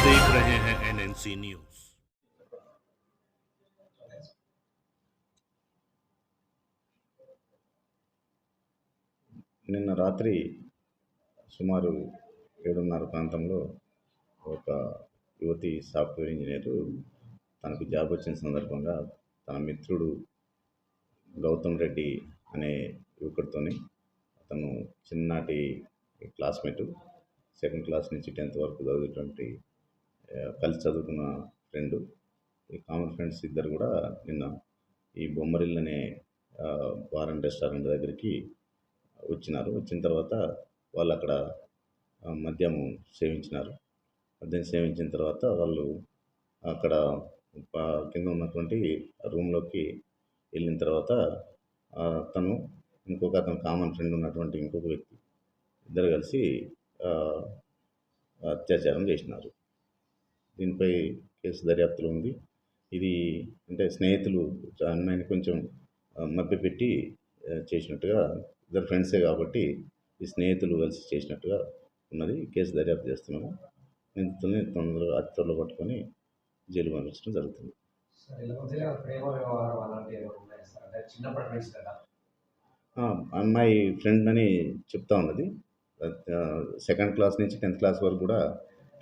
देख रहे हैं एनएनसी न्यूज। నిన్న రాత్రి సుమారు 7:30 ప్రాంతంలో ఒక యువతి సాఫ్ట్వేర్ ఇంజనీరు తనకు జాబ్ వచ్చిన సందర్భంగా తన మిత్రుడు గౌతమ్ రెడ్డి అనే యువకుడితోని, అతను చిన్ననాటి క్లాస్మేటు, సెకండ్ క్లాస్ నుంచి 10th వరకు చదివేటువంటి కలిసి చదువుకున్న ఫ్రెండు. ఈ కామన్ ఫ్రెండ్స్ ఇద్దరు కూడా నిన్న ఈ బొమ్మరిల్లు అనే బార్ అండ్ రెస్టారెంట్ దగ్గరికి వచ్చినారు. వచ్చిన తర్వాత వాళ్ళు అక్కడ మద్యం సేవించినారు. మద్యం సేవించిన తర్వాత వాళ్ళు అక్కడ కింద ఉన్నటువంటి రూమ్లోకి వెళ్ళిన తర్వాత తను అతను కామన్ ఫ్రెండ్ ఉన్నటువంటి ఇంకొక వ్యక్తి ఇద్దరు కలిసి అత్యాచారం చేసినారు. దీనిపై కేసు దర్యాప్తులో ఉంది. ఇది అంటే స్నేహితులు అమ్మాయిని కొంచెం మభ్యపెట్టి చేసినట్టుగా, ఇద్దరు ఫ్రెండ్సే కాబట్టి ఈ స్నేహితులు కలిసి చేసినట్టుగా ఉన్నది. కేసు దర్యాప్తు చేస్తున్నాము. నిందితుల్ని అతి త్వరలో పట్టుకొని జైలు పంపించడం జరుగుతుంది. అమ్మాయి ఫ్రెండ్ అని చెప్తా ఉన్నది. సెకండ్ క్లాస్ నుంచి 10th క్లాస్ వరకు కూడా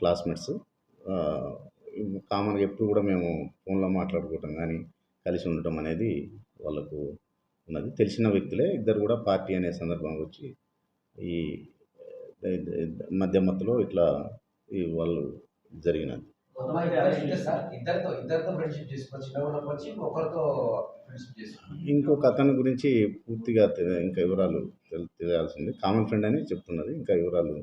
క్లాస్మేట్స్. కామన్గా ఎప్పుడు కూడా మేము ఫోన్లో మాట్లాడుకోవటం కానీ కలిసి ఉండటం అనేది వాళ్ళకు ఉన్నది. తెలిసిన వ్యక్తులే ఇద్దరు కూడా పార్టీ అనే సందర్భంగా వచ్చి ఈ మధ్యమత్తులో ఇట్లా వాళ్ళు జరిగినది. ఇంకొక అతని గురించి పూర్తిగా ఇంకా వివరాలు తెలియాల్సింది. కామన్ ఫ్రెండ్ అని చెప్తున్నది. ఇంకా వివరాలు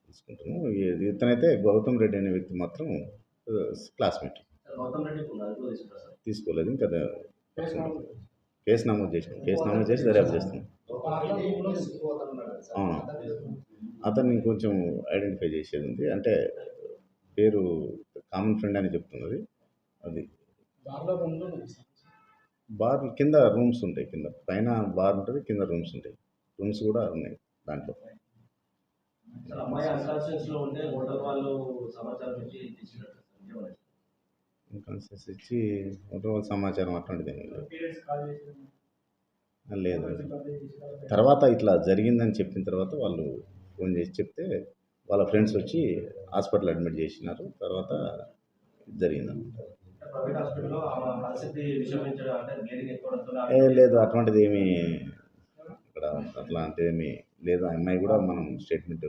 తీసుకుంటున్నాము. ఇతనైతే గౌతమ్ రెడ్డి అనే వ్యక్తి మాత్రం క్లాస్మేట్. తీసుకోలేదు. ఇంకా కేసు నమోదు చేసి దర్యాప్తు చేస్తున్నాం. అతన్ని కొంచెం ఐడెంటిఫై చేసేది ఉంది. అంటే పేరు కామన్ ఫ్రెండ్ అని చెప్తున్నది. అది బార్ కింద రూమ్స్ ఉంటాయి. కింద పైన బార్ ఉంటుంది, కింద రూమ్స్ ఉంటాయి. రూమ్స్ కూడా ఉన్నాయి దాంట్లో. ఇన్కాన్షియస్ ఇచ్చి హోటల్ వాళ్ళ సమాచారం అటువంటిది లేదు. తర్వాత ఇట్లా జరిగిందని చెప్పిన తర్వాత వాళ్ళు ఫోన్ చేసి చెప్తే వాళ్ళ ఫ్రెండ్స్ వచ్చి హాస్పిటల్ అడ్మిట్ చేసినారు. తర్వాత జరిగిందన్నమాట. లేదు, అటువంటిది ఏమీ ఇక్కడ అట్లాంటిది ఏమీ లేదు. అమ్మాయి కూడా మనం స్టేట్మెంట్